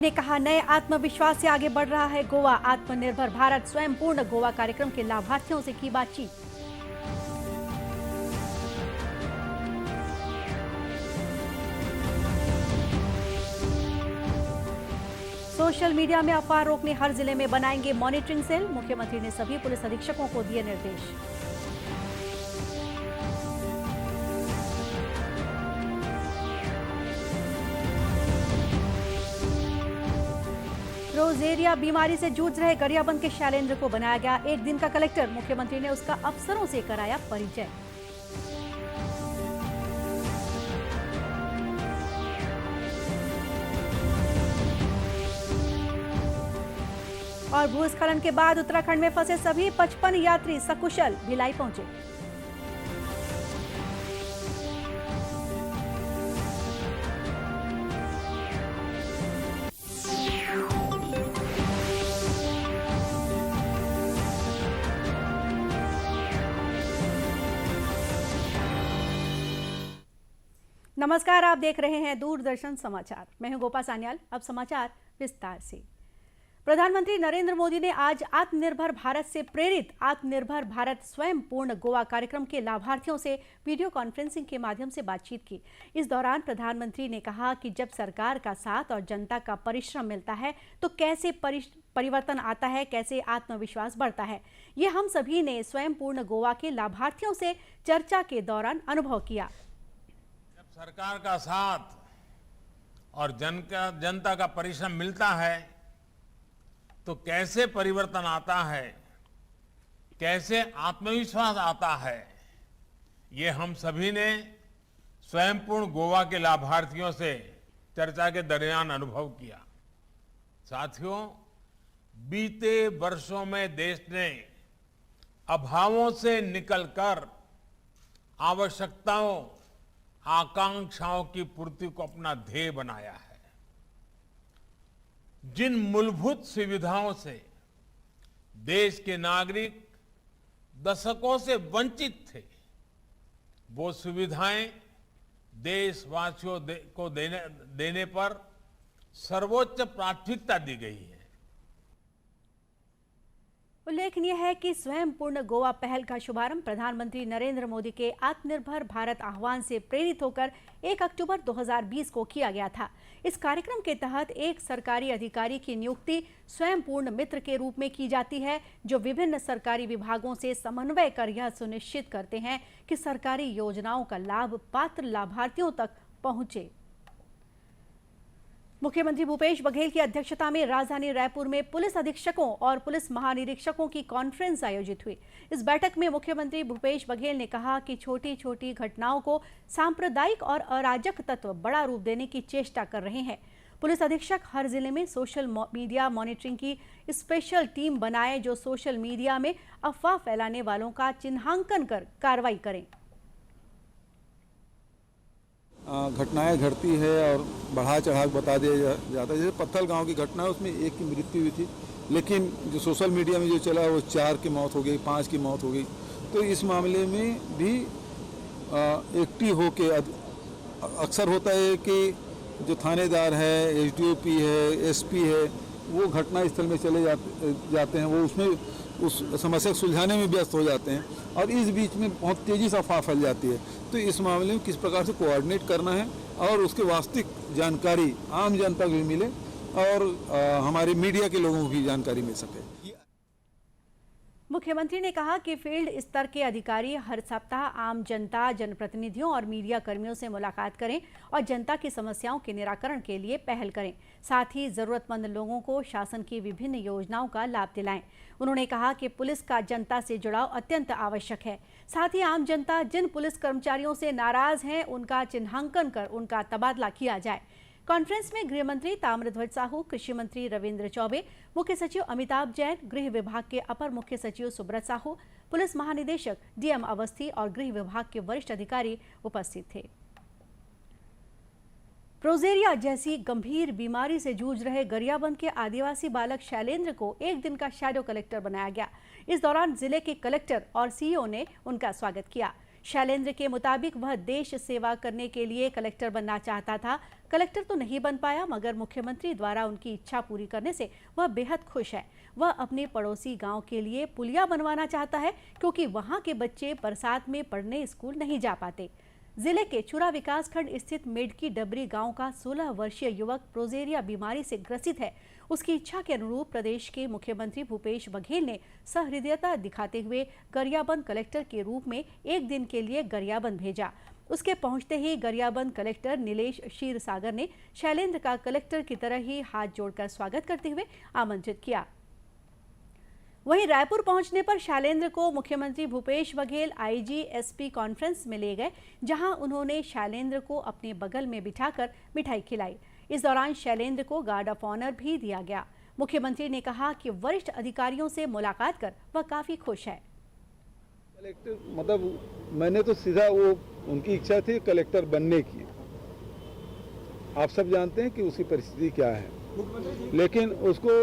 ने कहा, नए आत्मविश्वास से आगे बढ़ रहा है गोवा। आत्मनिर्भर भारत स्वयं पूर्ण गोवा कार्यक्रम के लाभार्थियों से की बातचीत। सोशल मीडिया में अफवाह रोकने हर जिले में बनाएंगे मॉनिटरिंग सेल। मुख्यमंत्री ने सभी पुलिस अधीक्षकों को दिए निर्देश। रोजेरिया बीमारी से जूझ रहे गरियाबंद के शैलेंद्र को बनाया गया एक दिन का कलेक्टर। मुख्यमंत्री ने उसका अफसरों से कराया परिचय। और भूस्खलन के बाद उत्तराखंड में फंसे सभी 55 यात्री सकुशल भिलाई पहुंचे। नमस्कार, आप देख रहे हैं दूरदर्शन समाचार। मैं हूं गोपा सान्याल। अब समाचार विस्तार से। प्रधानमंत्री नरेंद्र मोदी ने आज आत्मनिर्भर भारत से प्रेरित आत्मनिर्भर भारत स्वयं पूर्ण गोवा कार्यक्रम के लाभार्थियों से वीडियो कॉन्फ्रेंसिंग के माध्यम से बातचीत की। इस दौरान प्रधानमंत्री ने कहा कि जब सरकार का साथ और जनता का परिश्रम मिलता है तो कैसे परिवर्तन आता है, कैसे आत्मविश्वास बढ़ता है। ये हम सभी ने स्वयं पूर्ण गोवा के लाभार्थियों से चर्चा के दौरान अनुभव किया। सरकार का साथ और जनता का परिश्रम मिलता है तो कैसे परिवर्तन आता है, कैसे आत्मविश्वास आता है, ये हम सभी ने स्वयं पूर्ण गोवा के लाभार्थियों से चर्चा के दरमियान अनुभव किया। साथियों, बीते वर्षों में देश ने अभावों से निकलकर आवश्यकताओं, आकांक्षाओं की पूर्ति को अपना ध्येय बनाया है। जिन मूलभूत सुविधाओं से देश के नागरिक दशकों से वंचित थे, वो सुविधाएं देशवासियों को देने पर सर्वोच्च प्राथमिकता दी गई है। उल्लेखनीय है कि स्वयं पूर्ण गोवा पहल का शुभारंभ प्रधानमंत्री नरेंद्र मोदी के आत्मनिर्भर भारत आह्वान से प्रेरित होकर 1 अक्टूबर 2020 को किया गया था। इस कार्यक्रम के तहत एक सरकारी अधिकारी की नियुक्ति स्वयं पूर्ण मित्र के रूप में की जाती है, जो विभिन्न सरकारी विभागों से समन्वय कर यह सुनिश्चित करते हैं कि सरकारी योजनाओं का लाभ पात्र लाभार्थियों तक पहुंचे। मुख्यमंत्री भूपेश बघेल की अध्यक्षता में राजधानी रायपुर में पुलिस अधीक्षकों और पुलिस महानिरीक्षकों की कॉन्फ्रेंस आयोजित हुई। इस बैठक में मुख्यमंत्री भूपेश बघेल ने कहा कि छोटी छोटी घटनाओं को सांप्रदायिक और अराजक तत्व बड़ा रूप देने की चेष्टा कर रहे हैं। पुलिस अधीक्षक हर जिले में सोशल मीडिया मॉनिटरिंग की स्पेशल टीम बनाए, जो सोशल मीडिया में अफवाह फैलाने वालों का चिन्हांकन कर कार्रवाई करें। घटनाएं घटती है और बढ़ा चढ़ा बता दिया जाता है। जैसे पत्थल गांव की घटना है, उसमें एक की मृत्यु हुई थी, लेकिन जो सोशल मीडिया में जो चला वो 4 की मौत हो गई, 5 की मौत हो गई। तो इस मामले में भी एक्टिव होके अक्सर होता है कि जो थानेदार है, एसडीओपी है, एसपी है, वो घटना स्थल में चले जाते हैं, वो उसमें उस समस्या को सुलझाने में व्यस्त हो जाते हैं और इस बीच में बहुत तेज़ी से अफवाह फैल जाती है। तो इस मामले में किस प्रकार से कोऑर्डिनेट करना है और उसकी वास्तविक जानकारी आम जनता को भी मिले और हमारे मीडिया के लोगों को भी जानकारी मिल सके। मुख्यमंत्री ने कहा कि फील्ड स्तर के अधिकारी हर सप्ताह आम जनता, जनप्रतिनिधियों और मीडिया कर्मियों से मुलाकात करें और जनता की समस्याओं के निराकरण के लिए पहल करें। साथ ही जरूरतमंद लोगों को शासन की विभिन्न योजनाओं का लाभ दिलाएं। उन्होंने कहा कि पुलिस का जनता से जुड़ाव अत्यंत आवश्यक है। साथ ही आम जनता जिन पुलिस कर्मचारियों से नाराज हैं, उनका चिन्हांकन कर उनका तबादला किया जाए। कॉन्फ्रेंस में गृह मंत्री ताम्रध्वज साहू, कृषि मंत्री रविंद्र चौबे, मुख्य सचिव अमिताभ जैन, गृह विभाग के अपर मुख्य सचिव सुब्रत साहू, पुलिस महानिदेशक डीएम अवस्थी और गृह विभाग के वरिष्ठ अधिकारी उपस्थित थे। प्रोजेरिया जैसी गंभीर बीमारी से जूझ रहे गरियाबंद के आदिवासी बालक शैलेंद्र को एक दिन का शैडो कलेक्टर बनाया गया। इस दौरान जिले के कलेक्टर और सीईओ ने उनका स्वागत किया। शैलेंद्र के मुताबिक वह देश सेवा करने के लिए कलेक्टर बनना चाहता था। कलेक्टर तो नहीं बन पाया, मगर मुख्यमंत्री द्वारा उनकी इच्छा पूरी करने से वह बेहद खुश है। वह अपने पड़ोसी गांव के लिए पुलिया बनवाना चाहता है, क्योंकि वहां के बच्चे बरसात में पढ़ने स्कूल नहीं जा पाते। जिले के चुरा विकासखंड स्थित मेडकी डबरी गांव का 16 वर्षीय युवक प्रोजेरिया बीमारी से ग्रसित है। उसकी इच्छा के अनुरूप प्रदेश के मुख्यमंत्री भूपेश बघेल ने सहृदयता दिखाते हुए गरियाबंद कलेक्टर के रूप में एक दिन के लिए गरियाबंद भेजा। उसके पहुंचते ही गरियाबंद कलेक्टर नीलेश क्षीरसागर ने शैलेंद्र का कलेक्टर की तरह ही हाथ जोड़कर स्वागत करते हुए आमंत्रित किया। वहीं रायपुर पहुंचने पर शैलेंद्र को मुख्यमंत्री भूपेश बघेल IG-SP कॉन्फ्रेंस में ले गए, जहां उन्होंने शैलेंद्र को अपने बगल में बिठाकर मिठाई खिलाई। इस दौरान शैलेंद्र को गार्ड ऑफ ऑनर भी दिया गया। मुख्यमंत्री ने कहा कि वरिष्ठ अधिकारियों से मुलाकात कर वह काफी खुश है। कलेक्टर मतलब मैंने तो सीधा वो उनकी इच्छा थी कलेक्टर बनने की। आप सब जानते हैं कि उसकी परिस्थिति क्या है, लेकिन उसको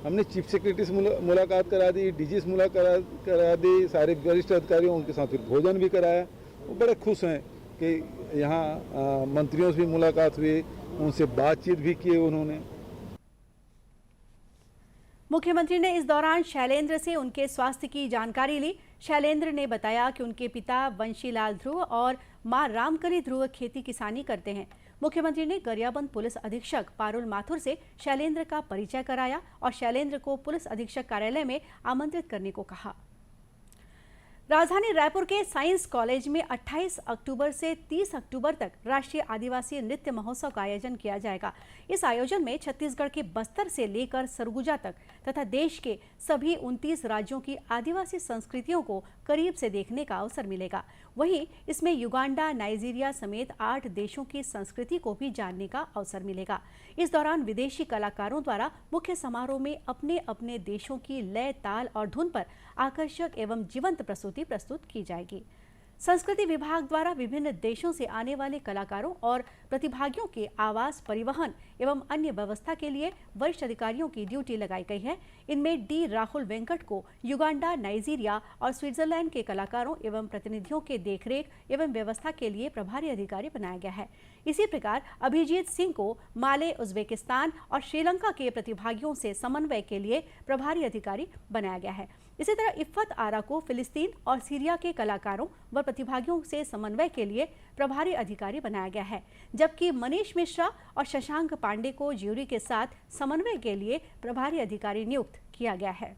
हमने चीफ सेक्रेटरी से मुलाकात करा दी, DG से मुलाकात करा दी, सारे वरिष्ठ अधिकारियों उनके साथ फिर भोजन भी कराया। वो बड़े खुश हैं कि यहाँ मंत्रियों से भी मुलाकात हुई, उनसे बातचीत भी की उन्होंने। मुख्यमंत्री ने इस दौरान शैलेंद्र से उनके स्वास्थ्य की जानकारी ली। शैलेंद्र ने बताया कि उनके पिता वंशीलाल ध्रुव और मां रामकली ध्रुव खेती किसानी करते हैं। मुख्यमंत्री ने गरियाबंद पुलिस अधीक्षक पारुल माथुर से शैलेंद्र का परिचय कराया और शैलेंद्र को पुलिस अधीक्षक कार्यालय में आमंत्रित करने को कहा। राजधानी रायपुर के साइंस कॉलेज में 28 अक्टूबर से 30 अक्टूबर तक राष्ट्रीय आदिवासी नृत्य महोत्सव का आयोजन किया जाएगा। इस आयोजन में छत्तीसगढ़ के बस्तर से लेकर सरगुजा तक तथा देश के सभी 29 राज्यों की आदिवासी संस्कृतियों को करीब से देखने का अवसर मिलेगा। वहीं इसमें युगांडा, नाइजीरिया समेत 8 देशों की संस्कृति को भी जानने का अवसर मिलेगा। इस दौरान विदेशी कलाकारों द्वारा मुख्य समारोह में अपने अपने देशों की लय, ताल और धुन पर आकर्षक एवं जीवंत प्रस्तुत की जाएगी। संस्कृति विभाग द्वारा विभिन्न देशों से आने वाले कलाकारों और प्रतिभागियों के आवास, परिवहन एवं अन्य व्यवस्था के लिए वरिष्ठ अधिकारियों की ड्यूटी लगाई गई है। इनमें D राहुल वेंकट को युगांडा, नाइजीरिया और स्विट्जरलैंड के कलाकारों एवं प्रतिनिधियों के देखरेख एवं व्यवस्था के लिए प्रभारी अधिकारी बनाया गया है। इसी प्रकार अभिजीत सिंह को माले, उज्बेकिस्तान और श्रीलंका के प्रतिभागियों से समन्वय के लिए प्रभारी अधिकारी बनाया गया है। इसी तरह इफ़त आरा को फिलिस्तीन और सीरिया के कलाकारों व प्रतिभागियों से समन्वय के लिए प्रभारी अधिकारी बनाया गया है, जबकि मनीष मिश्रा और शशांक पांडे को ज्यूरी के साथ समन्वय के लिए प्रभारी अधिकारी नियुक्त किया गया है।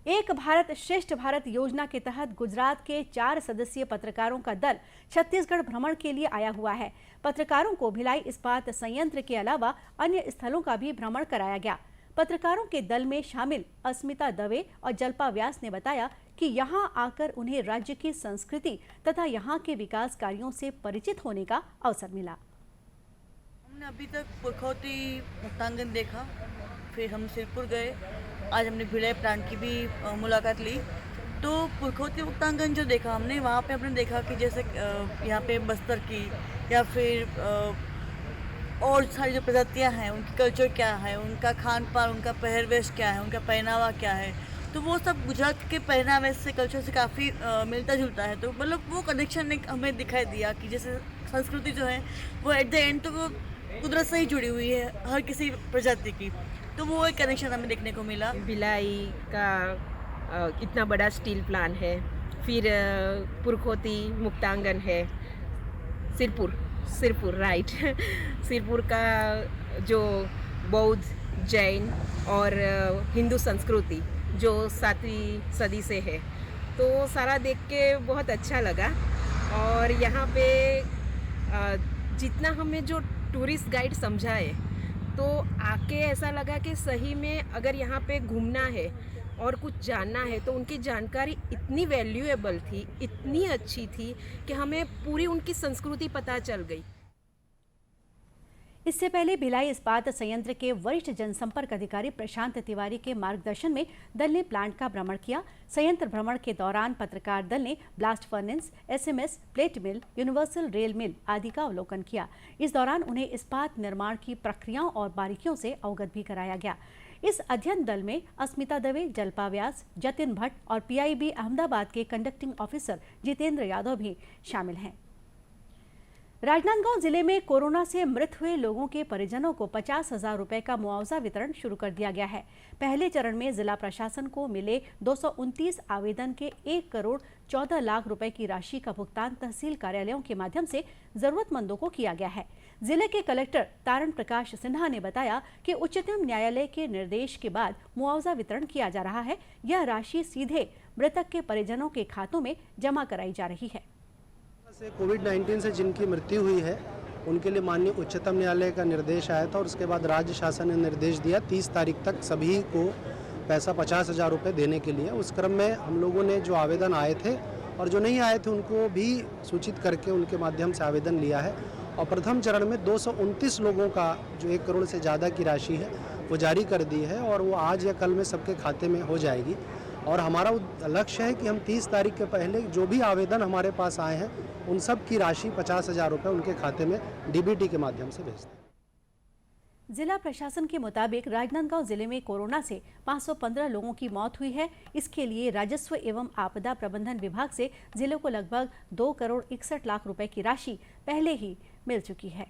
एक भारत श्रेष्ठ भारत योजना के तहत गुजरात के 4 सदस्यीय पत्रकारों का दल छत्तीसगढ़ भ्रमण के लिए आया हुआ है। पत्रकारों को भिलाई इस्पात संयंत्र के अलावा अन्य स्थलों का भी भ्रमण कराया गया। पत्रकारों के दल में शामिल अस्मिता दवे और जल्पा व्यास ने बताया कि यहां आकर उन्हें राज्य की संस्कृति तथा यहां के विकास कार्यों से परिचित होने का अवसर मिला। हमने अभी तक पुरखौती मुक्तांगन देखा, फिर हम सिरपुर गए, आज हमने भिलाई प्लांट की भी मुलाकात ली। तो पुरखौती मुक्तांगन जो देखा हमने, वहाँ पे हमने देखा कि जैसे यहाँ पे बस्तर की या फिर और सारी जो प्रजातियाँ हैं उनकी कल्चर क्या है, उनका खान पान, उनका पहरवेश क्या है, उनका पहनावा क्या है, तो वो सब गुजरात के पहनावे से, कल्चर से काफ़ी मिलता जुलता है। तो मतलब वो कनेक्शन एक हमें दिखाई दिया कि जैसे संस्कृति जो है वो एट द एंड तो वो कुदरत से ही जुड़ी हुई है हर किसी प्रजाति की, तो वो एक कनेक्शन हमें देखने को मिला। भिलाई का इतना बड़ा स्टील प्लांट है, फिर पुरखौती मुक्तांगन है, सिरपुर राइट सिरपुर का जो बौद्ध, जैन और हिंदू संस्कृति जो 7वीं सदी से है, तो सारा देख के बहुत अच्छा लगा। और यहाँ पे जितना हमें जो टूरिस्ट गाइड समझाए, तो आके ऐसा लगा कि सही में अगर यहाँ पे घूमना है और कुछ जानना है तो उनकी जानकारी इतनी वैल्यूएबल थी, इतनी अच्छी थी कि हमें पूरी उनकी संस्कृति पता चल गई। इससे पहले भिलाई इस्पात संयंत्र के वरिष्ठ जनसंपर्क अधिकारी प्रशांत तिवारी के मार्गदर्शन में दल ने प्लांट का भ्रमण किया। संयंत्र भ्रमण के दौरान पत्रकार दल ने ब्लास्ट फर्नेस, एसएमएस, प्लेट मिल, यूनिवर्सल रेल मिल आदि का अवलोकन किया। इस दौरान उन्हें इस्पात निर्माण की प्रक्रियाओं और बारीकियों से अवगत भी कराया गया। इस अध्ययन दल में अस्मिता दवे, जल्पा व्यास, जतिन भट्ट और पीआईबी अहमदाबाद के कंडक्टिंग ऑफिसर जितेंद्र यादव भी शामिल हैं। राजनांदगांव जिले में कोरोना से मृत हुए लोगों के परिजनों को 50,000 रुपए का मुआवजा वितरण शुरू कर दिया गया है। पहले चरण में जिला प्रशासन को मिले 229 आवेदन के 1 करोड़ 14 लाख रुपए की राशि का भुगतान तहसील कार्यालयों के माध्यम से जरूरतमंदों को किया गया है। जिले के कलेक्टर तारण प्रकाश सिन्हा ने बताया कि उच्चतम न्यायालय के निर्देश के बाद मुआवजा वितरण किया जा रहा है। यह राशि सीधे मृतक के परिजनों के खातों में जमा कराई जा रही है। कोविड-19 से जिनकी मृत्यु हुई है उनके लिए माननीय उच्चतम न्यायालय का निर्देश आया था और उसके बाद राज्य शासन ने निर्देश दिया 30 तारीख तक सभी को पैसा 50,000 रुपये देने के लिए। उस क्रम में हम लोगों ने जो आवेदन आए थे और जो नहीं आए थे उनको भी सूचित करके उनके माध्यम से आवेदन लिया है और प्रथम चरण में 229 लोगों का जो 1 करोड़ से ज़्यादा की राशि है वो जारी कर दी है और वो आज या कल में सबके खाते में हो जाएगी। और हमारा लक्ष्य है कि हम 30 तारीख के पहले जो भी आवेदन हमारे पास आए हैं उन सब की राशि 50,000 रुपये उनके खाते में डीबीटी के माध्यम से भेज दें। जिला प्रशासन के मुताबिक राजनांदगांव जिले में कोरोना से 515 लोगों की मौत हुई है। इसके लिए राजस्व एवं आपदा प्रबंधन विभाग से जिले को लगभग 2 करोड़ 61 लाख रुपए की राशि पहले ही मिल चुकी है।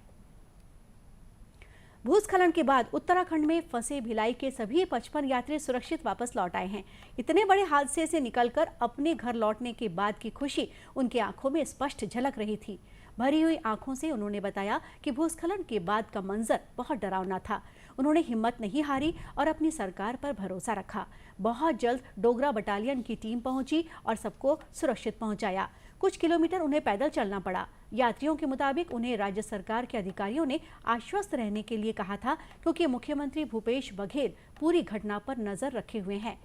भूस्खलन के बाद उत्तराखंड में फंसे भिलाई के सभी 55 यात्री सुरक्षित वापस लौट आए हैं। इतने बड़े हादसे से निकलकर अपने घर लौटने के बाद की खुशी उनकी आंखों में स्पष्ट झलक रही थी। भरी हुई आंखों से उन्होंने बताया कि भूस्खलन के बाद का मंजर बहुत डरावना था। उन्होंने हिम्मत नहीं हारी और अपनी सरकार पर भरोसा रखा। बहुत जल्द डोगरा बटालियन की टीम पहुंची और सबको सुरक्षित पहुंचाया। कुछ किलोमीटर उन्हें पैदल चलना पड़ा। यात्रियों के मुताबिक उन्हें राज्य सरकार के अधिकारियों ने आश्वस्त रहने के लिए कहा था, क्योंकि मुख्यमंत्री भूपेश बघेल पूरी घटना पर नजर रखे हुए हैं।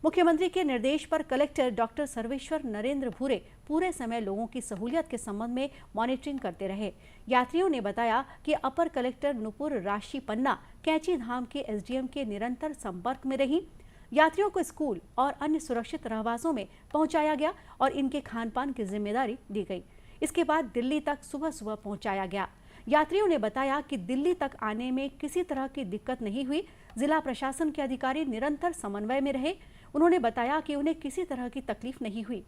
मुख्यमंत्री के निर्देश पर कलेक्टर डॉक्टर सर्वेश्वर नरेंद्र भूरे पूरे समय लोगों की सहूलियत के संबंध में मॉनिटरिंग करते रहे। यात्रियों ने बताया कि अपर कलेक्टर नुपुर राशि पन्ना कैंची धाम के एसडीएम के निरंतर संपर्क में रही। यात्रियों को स्कूल और अन्य सुरक्षित रहवासों में पहुंचाया गया और इनके खान पान की जिम्मेदारी दी गई। इसके बाद दिल्ली तक सुबह सुबह पहुंचाया गया। यात्रियों ने बताया कि दिल्ली तक आने में किसी तरह की दिक्कत नहीं हुई। जिला प्रशासन के अधिकारी निरंतर समन्वय में रहे। उन्होंने बताया कि उन्हें किसी तरह की तकलीफ नहीं हुई।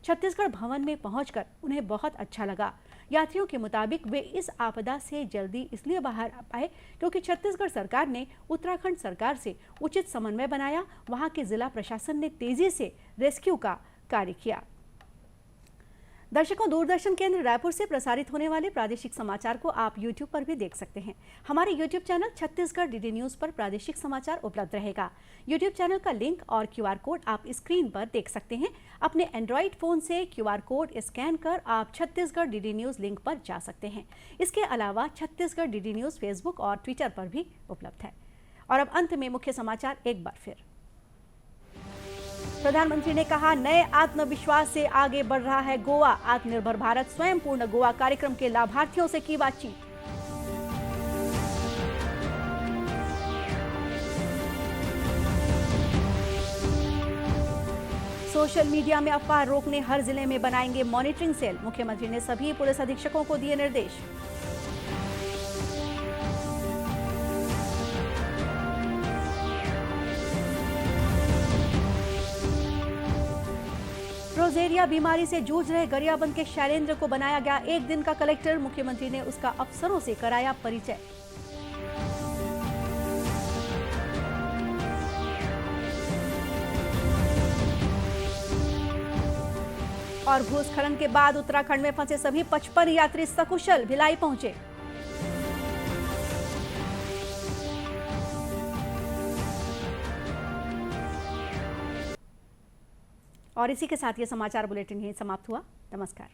छत्तीसगढ़ भवन में पहुंचकर उन्हें बहुत अच्छा लगा। यात्रियों के मुताबिक वे इस आपदा से जल्दी इसलिए बाहर आ पाए क्योंकि छत्तीसगढ़ सरकार ने उत्तराखंड सरकार से उचित समन्वय बनाया। वहां के जिला प्रशासन ने तेजी से रेस्क्यू का कार्य किया। दर्शकों, दूरदर्शन केंद्र रायपुर से प्रसारित होने वाले प्रादेशिक समाचार को आप YouTube पर भी देख सकते हैं। हमारे YouTube channel Chhattisgarh DD news पर प्रादेशिक समाचार उपलब्ध रहेगा। YouTube चैनल का लिंक और QR कोड आप स्क्रीन पर देख सकते हैं। अपने एंड्रॉइड फ़ोन से QR कोड स्कैन कर आप छत्तीसगढ़ डीडी न्यूज़ लिंक पर जा सकते हैं। इसके अलावा छत्तीसगढ़ डीडी न्यूज़ फेसबुक और ट्विटर पर भी उपलब्ध है। और अब अंत में मुख्य समाचार एक बार फिर। प्रधानमंत्री ने कहा, नए आत्मविश्वास से आगे बढ़ रहा है गोवा। आत्मनिर्भर भारत स्वयं पूर्ण गोवा कार्यक्रम के लाभार्थियों से की बातचीत। सोशल मीडिया में अफवाह रोकने हर जिले में बनाएंगे मॉनिटरिंग सेल। मुख्यमंत्री ने सभी पुलिस अधीक्षकों को दिए निर्देश। रोजेरिया बीमारी से जूझ रहे गरियाबंद के शैलेंद्र को बनाया गया 1 दिन का कलेक्टर। मुख्यमंत्री ने उसका अफसरों से कराया परिचय। और भूस्खलन के बाद उत्तराखंड में फंसे सभी 55 यात्री सकुशल भिलाई पहुंचे। और इसी के साथ ये समाचार बुलेटिन यहीं समाप्त हुआ। नमस्कार।